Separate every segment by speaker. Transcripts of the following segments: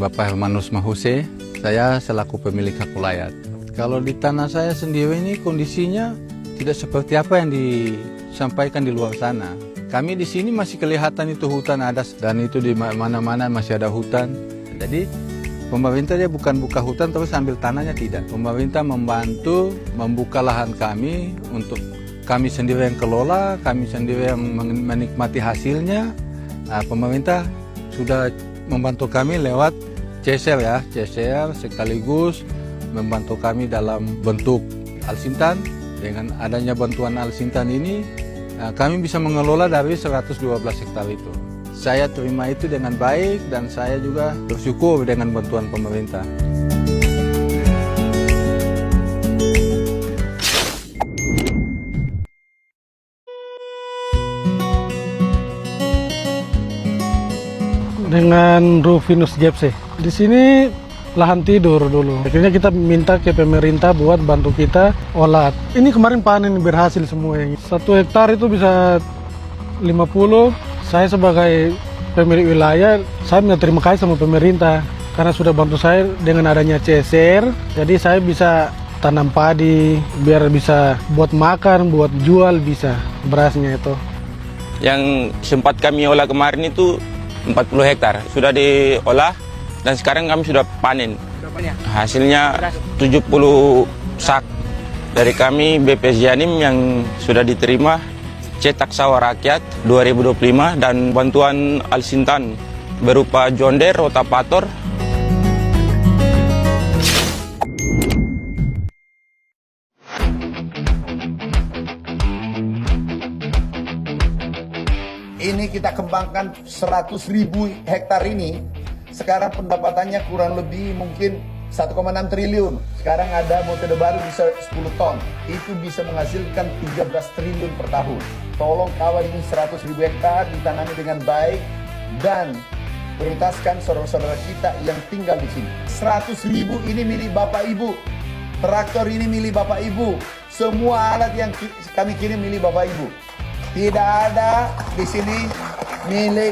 Speaker 1: Bapak Hermanus Mahuse, saya selaku pemilik hak ulayat. Kalau di tanah saya sendiri ini kondisinya tidak seperti apa yang disampaikan di luar sana. Kami di sini masih kelihatan itu hutan adas dan itu di mana-mana masih ada hutan. Jadi pemerintah dia bukan buka hutan terus ambil tanahnya, tidak. Pemerintah membantu membuka lahan kami untuk kami sendiri yang kelola, kami sendiri yang menikmati hasilnya. Nah, pemerintah sudah membantu kami lewat CSR ya, CSR sekaligus membantu kami dalam bentuk Alsintan. Dengan adanya bantuan Alsintan ini, kami bisa mengelola dari 112 hektar itu. Saya terima itu dengan baik dan saya juga bersyukur dengan bantuan pemerintah.
Speaker 2: Dengan Rufinus Gepse. Di sini lahan tidur dulu. Akhirnya kita minta ke pemerintah buat bantu kita olah. Ini kemarin panen berhasil semua. 1 hektar itu bisa 50. Saya sebagai pemilik wilayah, saya minta terima kasih sama pemerintah karena sudah bantu saya dengan adanya CSR. Jadi saya bisa tanam padi biar bisa buat makan, buat jual bisa berasnya itu.
Speaker 3: Yang sempat kami olah kemarin itu 40 hektar sudah diolah dan sekarang kami sudah panen. Hasilnya 70 sak dari kami BPS Janim yang sudah diterima cetak sawah rakyat 2025 dan bantuan Alsintan berupa John Deere, rotavator.
Speaker 4: Ini kita kembangkan 100.000 hektar ini. Sekarang pendapatannya kurang lebih mungkin 1,6 triliun. Sekarang ada metode baru bisa 10 ton. Itu bisa menghasilkan 13 triliun per tahun. Tolong kawal ini 100.000 hektar ditanami dengan baik dan prioritaskan saudara-saudara kita yang tinggal di sini. 100.000 ini milik Bapak Ibu. Traktor ini milik Bapak Ibu. Semua alat yang kami kirim milik Bapak Ibu. Tidak ada di sini milik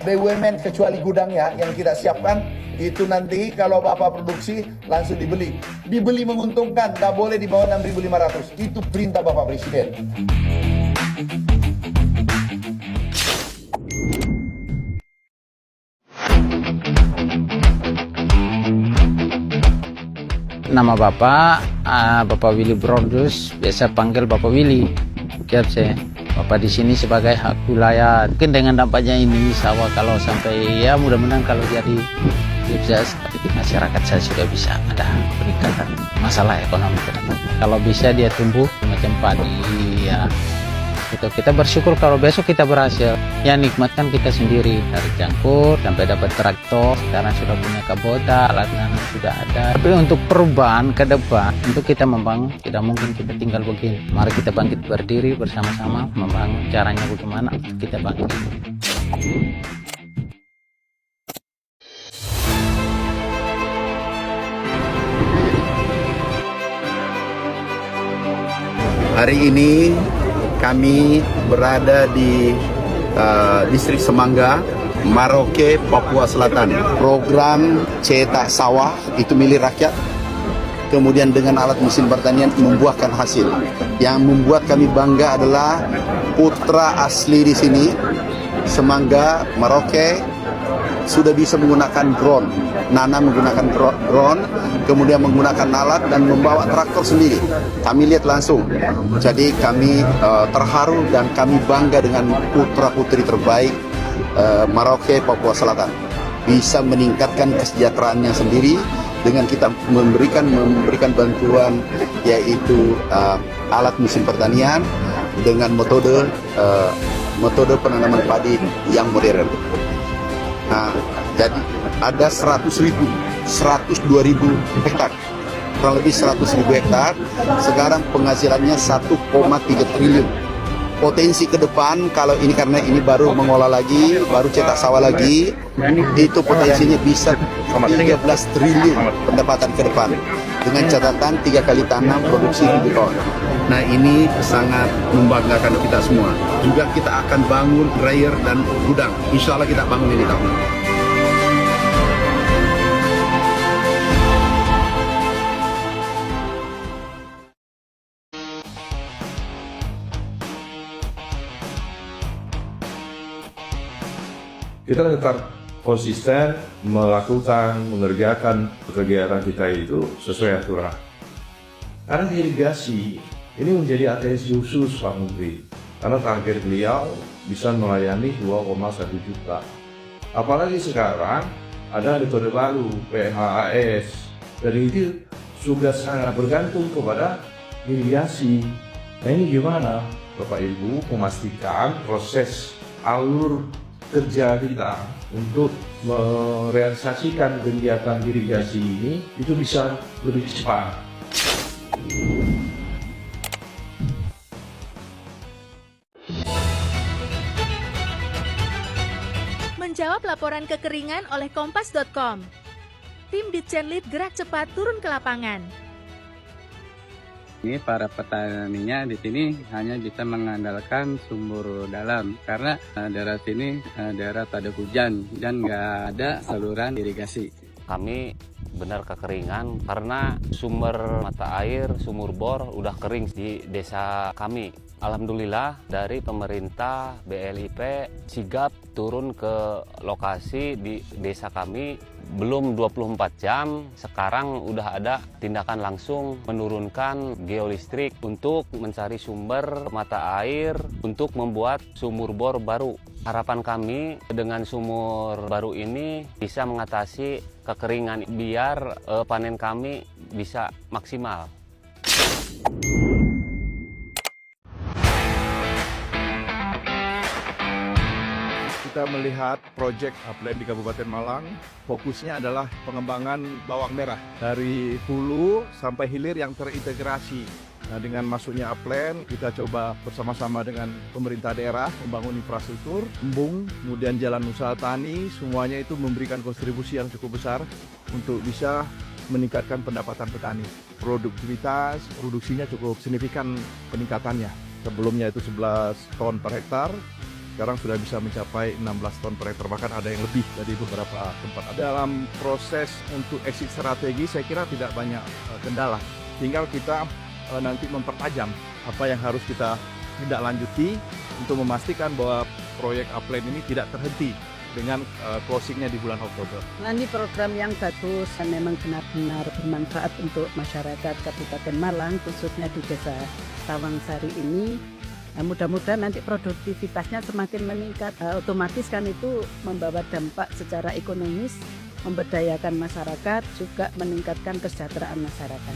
Speaker 4: BUMN kecuali gudangnya yang kita siapkan. Itu nanti kalau Bapak produksi langsung dibeli. Dibeli menguntungkan, nggak boleh di bawah 6.500. Itu perintah Bapak Presiden.
Speaker 5: Nama Bapak Willy Brodus, biasa panggil Bapak Willy. Gepse. Bapak di sini sebagai hak wilayah. Mungkin dengan dampaknya ini sawah kalau sampai ya mudah-mudahan kalau jadi sukses masyarakat saya juga bisa ada peningkatan masalah ekonomi ke depan. Kalau bisa dia tumbuh macam padi ya. Itu kita bersyukur kalau besok kita berhasil. Ya nikmatkan kita sendiri dari jangkur sampai dapat traktor. Sekarang sudah punya kabota, alat nanam sudah ada. Tapi untuk perubahan ke depan, untuk kita membangun tidak mungkin kita tinggal begini. Mari kita bangkit berdiri bersama-sama membangun. Caranya bagaimana kita bangkit.
Speaker 4: Hari ini kami berada di distrik Semangga, Merauke, Papua Selatan. Program cetak sawah itu milik rakyat. Kemudian dengan alat mesin pertanian membuahkan hasil. Yang membuat kami bangga adalah putra asli di sini, Semangga, Merauke, sudah bisa menggunakan drone, nanam menggunakan drone, kemudian menggunakan alat dan membawa traktor sendiri. Kami lihat langsung. Jadi kami terharu dan kami bangga dengan putra-putri terbaik Merauke, Papua Selatan. Bisa meningkatkan kesejahteraannya sendiri dengan kita memberikan bantuan yaitu alat mesin pertanian dengan metode penanaman padi yang modern. Nah, jadi ada 102.000 hektar, kurang lebih 100.000 hektar. Sekarang penghasilannya 1,3 triliun. Potensi ke depan kalau ini karena ini baru mengolah lagi, baru cetak sawah lagi, itu potensinya bisa 13 triliun pendapatan ke depan. Dengan catatan 3 kali tanam produksi 7 ton. Nah ini sangat membanggakan kita semua. Juga kita akan bangun dryer dan gudang. Insya Allah kita bangun ini tahun ini.
Speaker 6: kita tetap konsisten mengerjakan kegiatan kita itu sesuai aturan. Karena irigasi ini menjadi atensi khusus Pak Menteri, karena target beliau bisa melayani 2,1 juta. Apalagi sekarang ada metode baru PHAS, dan itu sudah sangat bergantung kepada irigasi. Nah ini gimana Bapak Ibu memastikan proses alur kerja kita untuk merealisasikan kegiatan irigasi ini itu bisa lebih cepat.
Speaker 7: Menjawab laporan kekeringan oleh Kompas.com. Tim Ditjenlit gerak cepat turun ke lapangan.
Speaker 8: Ini para petaninya di sini hanya bisa mengandalkan sumur dalam karena daerah sini daerah tak ada hujan dan nggak ada saluran irigasi.
Speaker 9: Kami benar kekeringan karena sumber mata air, sumur bor udah kering di desa kami. Alhamdulillah dari pemerintah BLIP sigap turun ke lokasi di desa kami. Belum 24 jam, sekarang udah ada tindakan langsung menurunkan geolistrik untuk mencari sumber mata air untuk membuat sumur bor baru. Harapan kami dengan sumur baru ini bisa mengatasi kekeringan biar panen kami bisa maksimal.
Speaker 10: Kita melihat proyek upland di Kabupaten Malang, fokusnya adalah pengembangan bawang merah dari hulu sampai hilir yang terintegrasi. Nah, dengan masuknya upland, kita coba bersama-sama dengan pemerintah daerah membangun infrastruktur, embung, kemudian jalan usaha tani, semuanya itu memberikan kontribusi yang cukup besar untuk bisa meningkatkan pendapatan petani. Produktivitas, produksinya cukup signifikan peningkatannya. Sebelumnya itu 11 ton per hektar, sekarang sudah bisa mencapai 16 ton per hektar, bahkan ada yang lebih dari beberapa tempat. Dalam proses untuk exit strategi saya kira tidak banyak kendala. Tinggal kita nanti mempertajam apa yang harus kita tindak lanjuti untuk memastikan bahwa proyek upland ini tidak terhenti dengan closingnya di bulan Oktober.
Speaker 11: Nah, ini program yang bagus dan memang benar-benar bermanfaat untuk masyarakat Kabupaten Malang, khususnya di Desa Tawangsari ini. Nah, mudah-mudahan nanti produktivitasnya semakin meningkat, otomatis kan itu membawa dampak secara ekonomis, memberdayakan masyarakat, juga meningkatkan kesejahteraan masyarakat.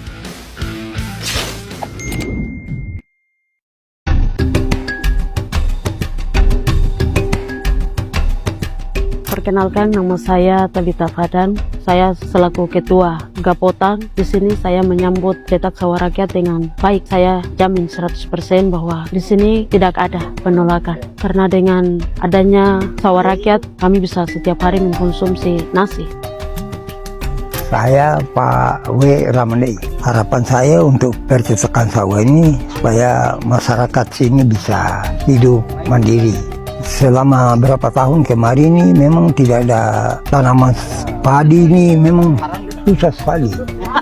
Speaker 12: Perkenalkan, nama saya Talita Fadan. Saya selaku Ketua Gapotang. Di sini saya menyambut cetak sawah rakyat dengan baik. Saya jamin 100% bahwa di sini tidak ada penolakan. Karena dengan adanya sawah rakyat, kami bisa setiap hari mengkonsumsi nasi.
Speaker 13: Saya Pak W. Ramani. Harapan saya untuk percetakan sawah ini supaya masyarakat sini bisa hidup mandiri. Selama berapa tahun kemarin ini memang tidak ada tanaman padi, ini memang susah sekali.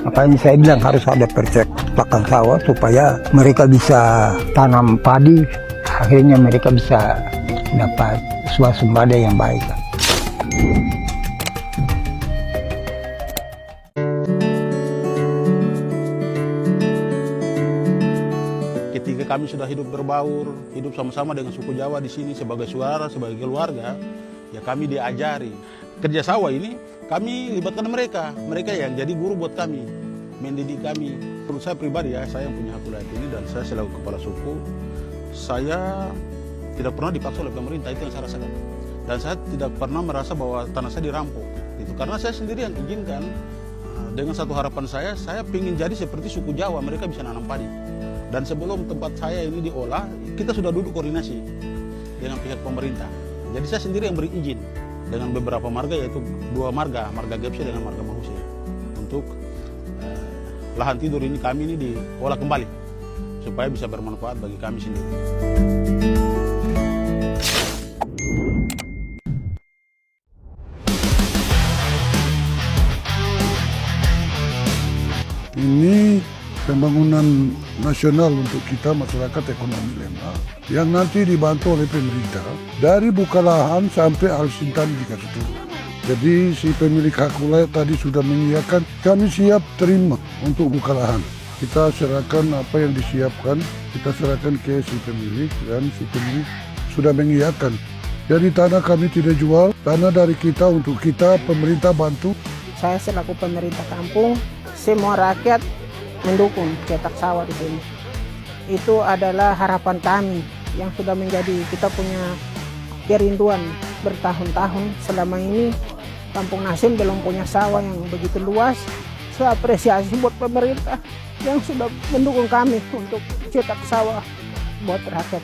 Speaker 13: Makanya saya bilang harus ada percetakan sawah supaya mereka bisa tanam padi, akhirnya mereka bisa dapat swasembada yang baik.
Speaker 14: Ketika kami sudah hidup berbaur, hidup sama-sama dengan suku Jawa di sini sebagai saudara, sebagai keluarga, ya kami diajari. Kerja sawah ini kami libatkan mereka yang jadi guru buat kami, mendidik kami. Menurut saya pribadi ya, saya yang punya hak wilayah ini dan saya selaku kepala suku, saya tidak pernah dipaksa oleh pemerintah, itu yang saya rasakan. Dan saya tidak pernah merasa bahwa tanah saya dirampok, gitu. Karena saya sendiri yang izinkan. Dengan satu harapan saya ingin jadi seperti suku Jawa, mereka bisa nanam padi. Dan sebelum tempat saya ini diolah, kita sudah duduk koordinasi dengan pihak pemerintah. Jadi saya sendiri yang beri izin dengan beberapa marga, yaitu 2 marga Gepse dengan marga Manusia. Untuk lahan tidur ini kami ini diolah kembali, supaya bisa bermanfaat bagi kami sendiri.
Speaker 15: Ini pembangunan nasional untuk kita masyarakat ekonomi lemah yang nanti dibantu oleh pemerintah dari Bukalahan sampai Al-Sintan dikasih turun. Jadi si pemilik hak wilayah tadi sudah mengiyakan, kami siap terima untuk Bukalahan. Kita serahkan apa yang disiapkan, kita serahkan ke si pemilik dan si pemilik sudah mengiyakan. Jadi tanah kami tidak jual, tanah dari kita untuk kita, pemerintah bantu.
Speaker 16: Saya selaku pemerintah kampung, semua rakyat mendukung cetak sawah di sini. Itu adalah harapan kami yang sudah menjadi kita punya kerinduan bertahun-tahun. Selama ini Kampung Nasim belum punya sawah yang begitu luas. Saya apresiasi buat pemerintah yang sudah mendukung kami untuk cetak sawah buat rakyat.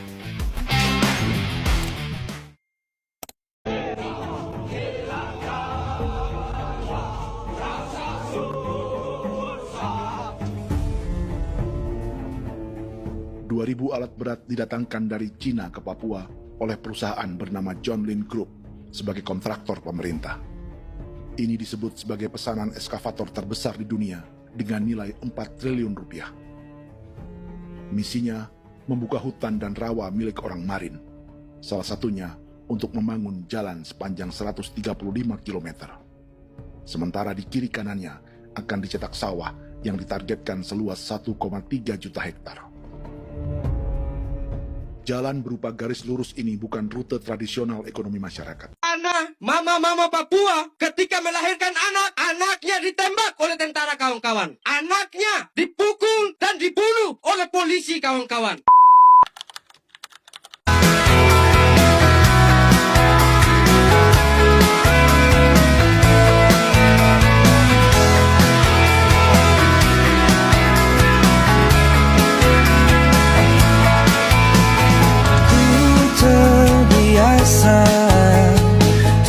Speaker 17: Ribu alat berat didatangkan dari Cina ke Papua oleh perusahaan bernama John Lin Group sebagai kontraktor pemerintah. Ini disebut sebagai pesanan eskavator terbesar di dunia dengan nilai 4 triliun rupiah. Misinya membuka hutan dan rawa milik orang Marin, salah satunya untuk membangun jalan sepanjang 135 km. Sementara di kiri kanannya akan dicetak sawah yang ditargetkan seluas 1,3 juta hektar. Jalan berupa garis lurus ini bukan rute tradisional ekonomi masyarakat.
Speaker 18: Mama Papua ketika melahirkan anak, anaknya ditembak oleh tentara kawan-kawan. Anaknya dipukul dan dibunuh oleh polisi kawan-kawan.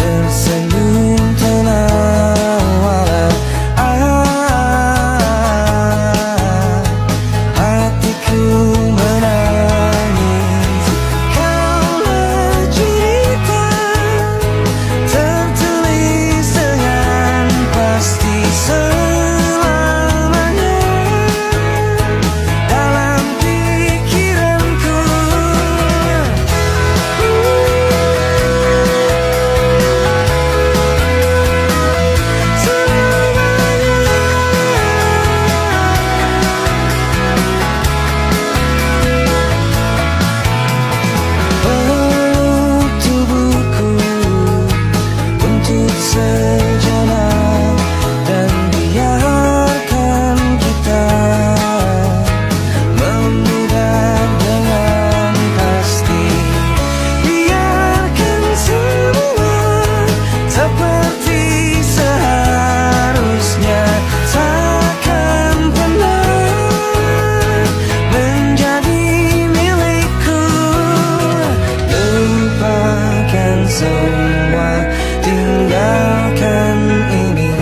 Speaker 19: Tersenyum tenang walau hatiku menangis. Kaulah cerita tertulis dengan pasti selamanya dalam pikiranku. Sejenak dan biarkan kita memudar dengan pasti. Biarkan semua seperti seharusnya, takkan pernah menjadi milikku. Lupakan semua, tinggalkan ini,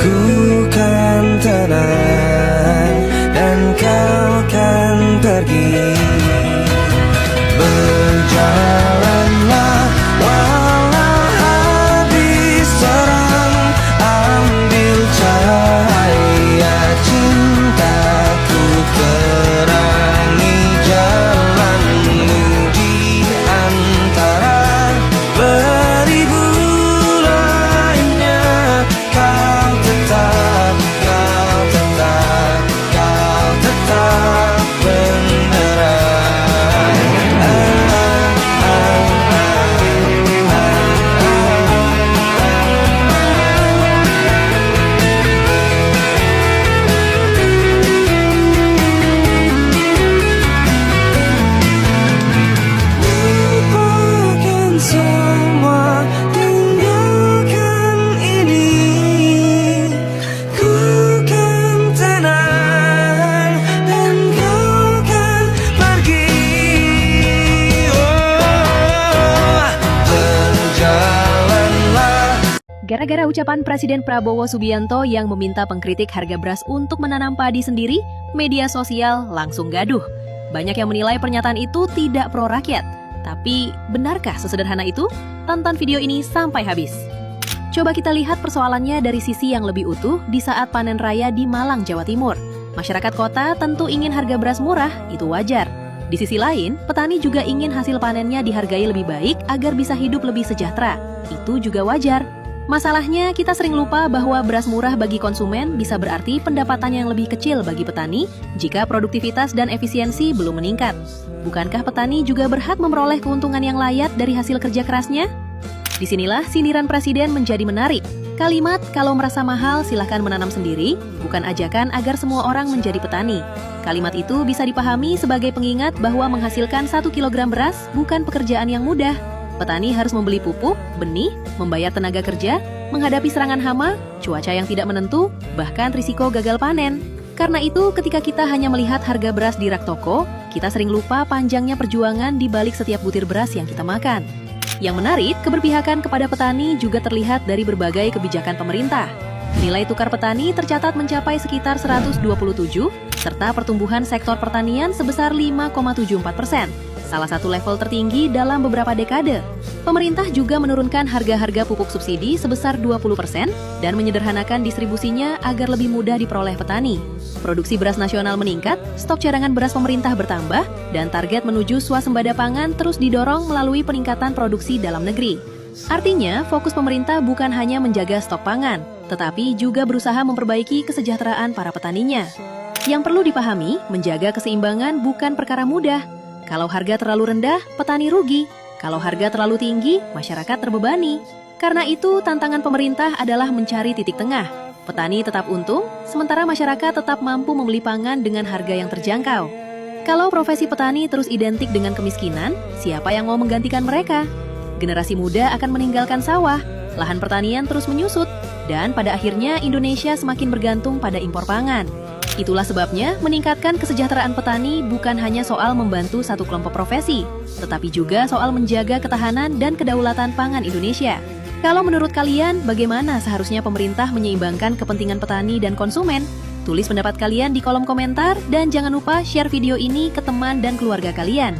Speaker 19: ku kan tenang dan kau kan pergi. Berjalanlah walau habis terang, ambil cahaya cintaku, terangi jalanmu di antara beribu lainnya. Kau tetap lupakan semua, tinggalkan ini, ku kan tenang dan kau kan pergi. Berjalanlah.
Speaker 20: Gara-gara ucapan Presiden Prabowo Subianto yang meminta pengkritik harga beras untuk menanam padi sendiri, media sosial langsung gaduh. Banyak yang menilai pernyataan itu tidak pro rakyat. Tapi, benarkah sesederhana itu? Tonton video ini sampai habis. Coba kita lihat persoalannya dari sisi yang lebih utuh di saat panen raya di Malang, Jawa Timur. Masyarakat kota tentu ingin harga beras murah, itu wajar. Di sisi lain, petani juga ingin hasil panennya dihargai lebih baik agar bisa hidup lebih sejahtera. Itu juga wajar. Masalahnya, kita sering lupa bahwa beras murah bagi konsumen bisa berarti pendapatan yang lebih kecil bagi petani jika produktivitas dan efisiensi belum meningkat. Bukankah petani juga berhak memperoleh keuntungan yang layak dari hasil kerja kerasnya? Disinilah sindiran Presiden menjadi menarik. Kalimat, kalau merasa mahal silahkan menanam sendiri, bukan ajakan agar semua orang menjadi petani. Kalimat itu bisa dipahami sebagai pengingat bahwa menghasilkan 1 kilogram beras bukan pekerjaan yang mudah. Petani harus membeli pupuk, benih, membayar tenaga kerja, menghadapi serangan hama, cuaca yang tidak menentu, bahkan risiko gagal panen. Karena itu, ketika kita hanya melihat harga beras di rak toko, kita sering lupa panjangnya perjuangan di balik setiap butir beras yang kita makan. Yang menarik, keberpihakan kepada petani juga terlihat dari berbagai kebijakan pemerintah. Nilai tukar petani tercatat mencapai sekitar 127, serta pertumbuhan sektor pertanian sebesar 5,74%. Salah satu level tertinggi dalam beberapa dekade. Pemerintah juga menurunkan harga-harga pupuk subsidi sebesar 20% dan menyederhanakan distribusinya agar lebih mudah diperoleh petani. Produksi beras nasional meningkat, stok cadangan beras pemerintah bertambah, dan target menuju swasembada pangan terus didorong melalui peningkatan produksi dalam negeri. Artinya, fokus pemerintah bukan hanya menjaga stok pangan, tetapi juga berusaha memperbaiki kesejahteraan para petaninya. Yang perlu dipahami, menjaga keseimbangan bukan perkara mudah. Kalau harga terlalu rendah, petani rugi. Kalau harga terlalu tinggi, masyarakat terbebani. Karena itu, tantangan pemerintah adalah mencari titik tengah. Petani tetap untung, sementara masyarakat tetap mampu membeli pangan dengan harga yang terjangkau. Kalau profesi petani terus identik dengan kemiskinan, siapa yang mau menggantikan mereka? Generasi muda akan meninggalkan sawah, lahan pertanian terus menyusut, dan pada akhirnya Indonesia semakin bergantung pada impor pangan. Itulah sebabnya meningkatkan kesejahteraan petani bukan hanya soal membantu satu kelompok profesi, tetapi juga soal menjaga ketahanan dan kedaulatan pangan Indonesia. Kalau menurut kalian, bagaimana seharusnya pemerintah menyeimbangkan kepentingan petani dan konsumen? Tulis pendapat kalian di kolom komentar dan jangan lupa share video ini ke teman dan keluarga kalian.